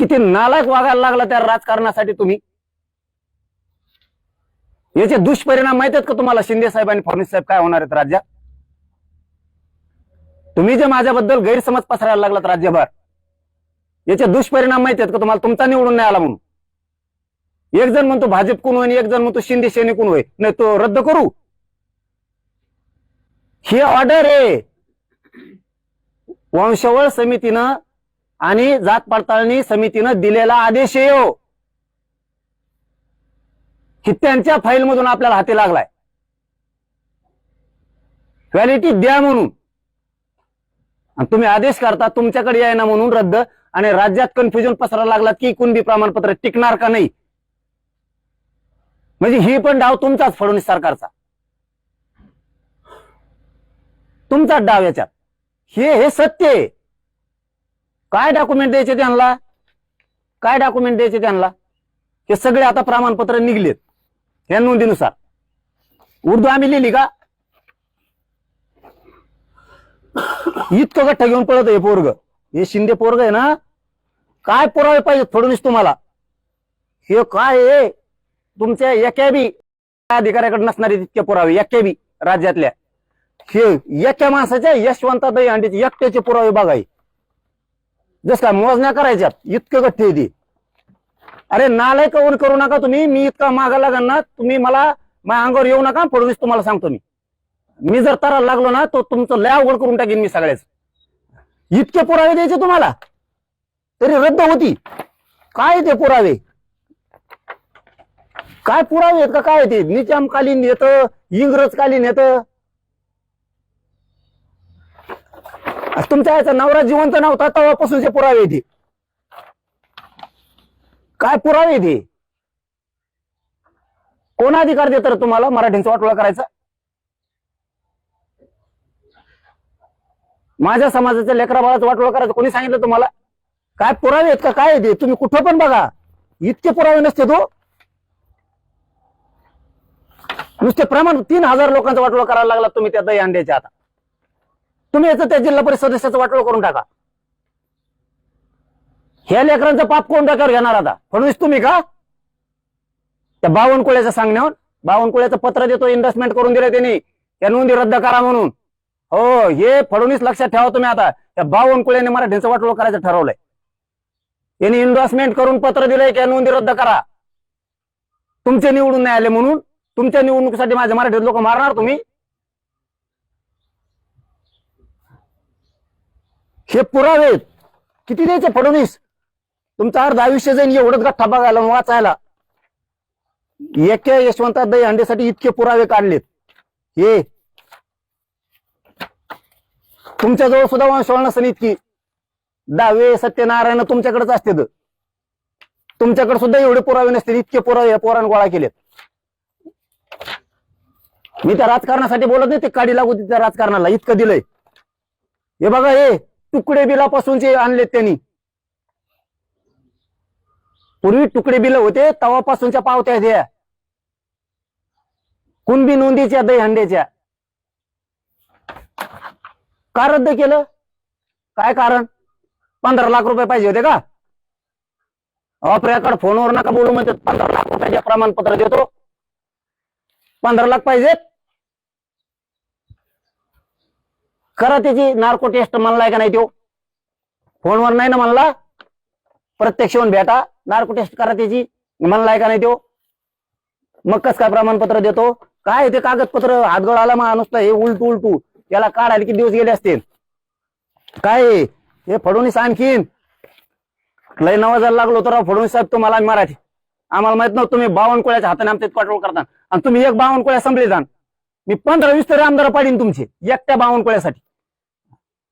किती नालायक वागायला लागला त्या राजकारणासाठी तुम्ही. याचे दुष्परिणाम माहित आहेत का तुम्हाला? शिंदे साहेब आणि फडणवीस साहेब काय होणार आहेत राज्यात? तुम्ही जे माझ्याबद्दल गैरसमज पसरायला लागलात राज्यभर, याचे दुष्परिणाम माहिती आहेत का तुम्हाला? तुमचा निवडून नाही आला म्हणून एक जण म्हणतो भाजप कोण होईल, एक जण म्हणतो शिंदे सेने कोण होईल. नाही तो रद्द करू. ही ऑर्डर आहे वंशवळ समितीनं आणि जात पडताळणी समितीनं दिलेला आदेश आहे. की त्यांच्या फाईल मधून आपल्याला हाती लागलाय व्हॅलिडिटी द्या म्हणून, आणि तुम्ही आदेश करता तुमच्याकडे याय ना म्हणून रद्द. आणि राज्यात कन्फ्युजन पसरायला लागलात की कुणबी प्रमाणपत्र टिकणार का नाही. म्हणजे ही पण डाव तुमचाच, फडणवीस सरकारचा तुमचाच डाव याच्यात. हे सत्य आहे. काय डॉक्युमेंट द्यायचे त्यांना? काय डॉक्युमेंट द्यायचे त्यांना? हे सगळे आता प्रमाणपत्र निघलेत या नोंदीनुसार. उर्दू आम्ही लिहिली का? इतकं गठ्ठा घेऊन पळत हे पोरग, हे शिंदे पोरग आहे ना. काय पुरावे पाहिजे फडणवीस तुम्हाला? हे काय आहे तुमच्या एका बी अधिकाऱ्याकडे नसणारे तितके पुरावे, एका बी राज्यातल्या. हे एका माणसाच्या यशवंत दहीहंडीचे एकट्याचे पुरावे बघाय. जस काय मोजण्या करायच्यात इतकं गठ्ठे ती. अरे नालाय कवन करू नका तुम्ही. मी इतका मागा लागल ना, तुम्ही मला माझ्या अंगावर येऊ नका. फडणवीस तुम्हाला सांगतो मी जर तराला लागलो ना तो तुमचं लय अवघड करून टाकेन मी सगळ्याच. इतके पुरावे द्यायचे तुम्हाला तरी रद्द होती. काय ते पुरावे? काय पुरावे आहेत का? काय ते निजामकालीन येतं, इंग्रजकालीन येतं. तुमच्या याचा नवरा जिवंत नव्हता तेव्हापासूनचे पुरावे येते. काय पुरावे येते? कोण अधिकार देत तुम्हाला मराठींचा वाटोळा करायचा? माझ्या समाजाच्या लेकरा बाळाचा वाटोळा करायचं कोणी सांगितलं तुम्हाला? काय पुरावे आहेत का? काय येते? तुम्ही कुठं पण बघा इतके पुरावे नसते. तो नुसते प्रमाण 3000 लोकांचा वाटोळा करायला लागला तुम्ही त्या दही अंड्याच्या. आता तुम्ही याचं त्या जिल्हा परिषद सदस्याचा वाटोळा करून टाका. ह्या लेकरांचं पाप कोण डोक्यावर घेणार आता? फडणवीस तुम्ही का? त्या बावनकुळ्याचं सांगण्यावर बावनकुळ्याचं पत्र देतो, इन्व्हेस्टमेंट करून दिलं त्यांनी, त्या नोंदी रद्द करा म्हणून. हो हे फडणवीस लक्षात ठेवा तुम्ही. आता त्या बावनकुळ्याने मराठीचं वाटोळा करायचं ठरवलंय. यांनी इन्व्हेस्टमेंट करून पत्र दिलंय की नोंदी रद्द करा. तुमचे निवडून नाही आले म्हणून तुमच्या निवडणुकीसाठी माझे मराठी लोक मारणार तुम्ही? हे पुरावे किती द्यायचे फडणवीस? तुमचं अर्ध आयुष्य जाईन एवढंच गठ्ठा बघायला वाचायला. एका यशवंत दहीहंडीसाठी इतके पुरावे काढलेत. हे तुमच्याजवळ सुद्धा वंशवळ नसेल इतकी. दावे सत्यनारायण तुमच्याकडेच असते. तुमच्याकडे सुद्धा एवढे पुरावे नसतील. इतके पुरावे पोरान गोळा केलेत. मी त्या राजकारणासाठी बोलत नाही, ते काढी लागू त्या राजकारणाला इतकं दिलंय. हे बघा हे तुकडे बिलापासूनचे आणलेत त्यांनी. पूर्वी तुकडे बिल होते तेव्हापासूनच्या पावत्या द्या कुणबी नोंदीच्या दहीहंड्याच्या. का रद्द केलं? काय कारण? 15 लाख रुपये पाहिजे होते का? आपल्याकडे फोनवर नका बोलू म्हणतात. 15 लाख रुपयाचे प्रमाणपत्र देतो. 15 लाख पाहिजेत? करा त्याची नार्को टेस्ट म्हणलाय का नाही? तो फोनवर नाही ना म्हणला, प्रत्यक्ष येऊन भेटा, नार्को टेस्ट करा त्याची म्हणलाय का नाही? तो मग कस काय प्रमाणपत्र देतो? काय ते कागदपत्र हातगड आला माणूस हे उलटू याला काढायला किती दिवस गेले असतील? काय हे फडणवीस आणखीन लय नवाजायला लागलो तर फडणवीस साहेब तुम्हाला मराठी आम्हाला माहित नव्हतं. तुम्ही बावनकुळ्याच्या हाताने आमच्यात पाठवळ करता आणि तुम्ही एक बावनकुळ्या संपले जाण. मी 15-20 तरी आमदार पाडीन तुमचे एकट्या बावनकुळ्यासाठी.